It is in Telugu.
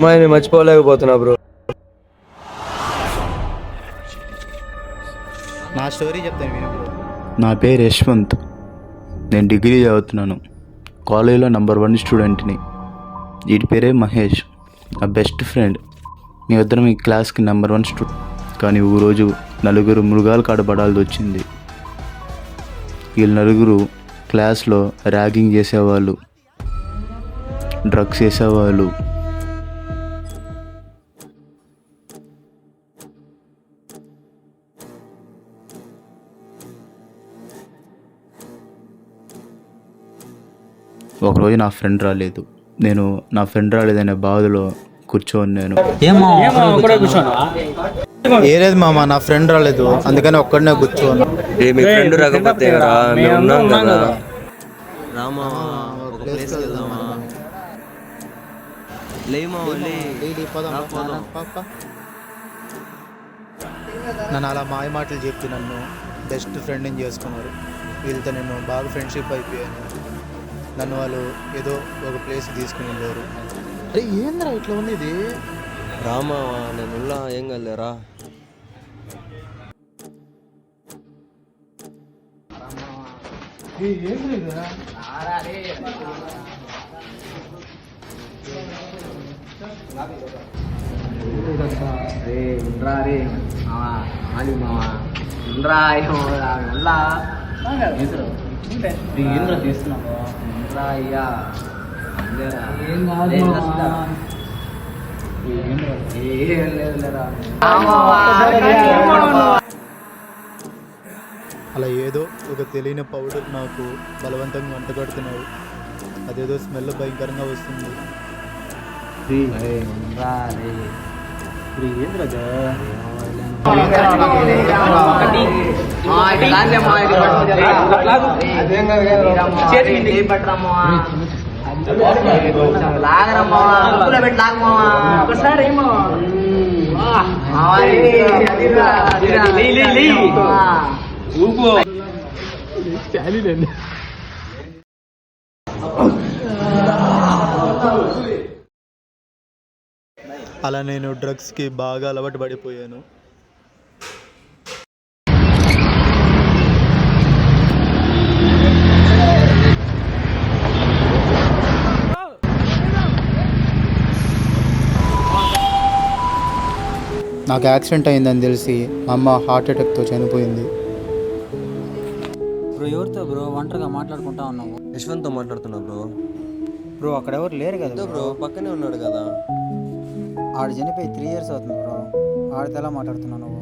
నేను మర్చిపోలేకపోతున్నా బ్రో. నా స్టోరీ చెప్తాను విను బ్రో. నా పేరు యశ్వంత్. నేను డిగ్రీ చదువుతున్నాను. కాలేజీలో నెంబర్ 1 స్టూడెంట్ని. వీటి పేరే మహేష్, నా బెస్ట్ ఫ్రెండ్. మీ ఇద్దరం ఈ క్లాస్కి నెంబర్ 1 స్టూడెంట్. కానీ ఓ రోజు నలుగురు మృగాలు కాడబడాల్సి వచ్చింది. వీళ్ళు నలుగురు క్లాస్లో ర్యాగింగ్ చేసేవాళ్ళు, డ్రగ్స్ చేసేవాళ్ళు. ఒకరోజు నా ఫ్రెండ్ రాలేదు. నేను నా ఫ్రెండ్ రాలేదనే బాధలో కూర్చొని నేను ఏలేదు మామ, నా ఫ్రెండ్ రాలేదు అందుకని ఒక్కడనే కూర్చోను. మీ ఫ్రెండ్ రాకపోతే మేము ఉన్నాం కదా. రామా ఒక ప్లేస్ వెళ్దామా? నన్ను అలా మాయ మాటలు చెప్పి నన్ను బెస్ట్ ఫ్రెండ్ని చేసుకున్నారు. వీళ్ళతో నేను బాగా ఫ్రెండ్షిప్ అయిపోయాను. నన్ను వాళ్ళు ఏదో ఒక ప్లేస్ తీసుకుని వెళ్ళారు. అరే ఏంద్రా ఇట్లా ఉంది ఇది? రామా నేను ఉన్నా ఏం కలేరా? అలా ఏదో ఒక తెలియని పౌడర్ నాకు బలవంతంగా అంటగడుతున్నాడు. అదేదో స్మెల్ భయంకరంగా వస్తుంది. అలా నేను డ్రగ్స్కి బాగా అలవాటు పడిపోయాను. నాకు యాక్సిడెంట్ అయిందని తెలిసి మా అమ్మ హార్ట్ అటాక్తో చనిపోయింది. బ్రో ఎవరితో బ్రో ఒంటరిగా మాట్లాడుకుంటా ఉన్నావు? యశ్వంత్తో మాట్లాడుతున్నా బ్రో. బ్రో అక్కడ ఎవరు లేరు కదా బ్రో పక్కనే ఉన్నాడు కదా. ఆడు చనిపోయి 3 years అవుతుంది బ్రో. ఆడితో ఎలా మాట్లాడుతున్నావు నువ్వు?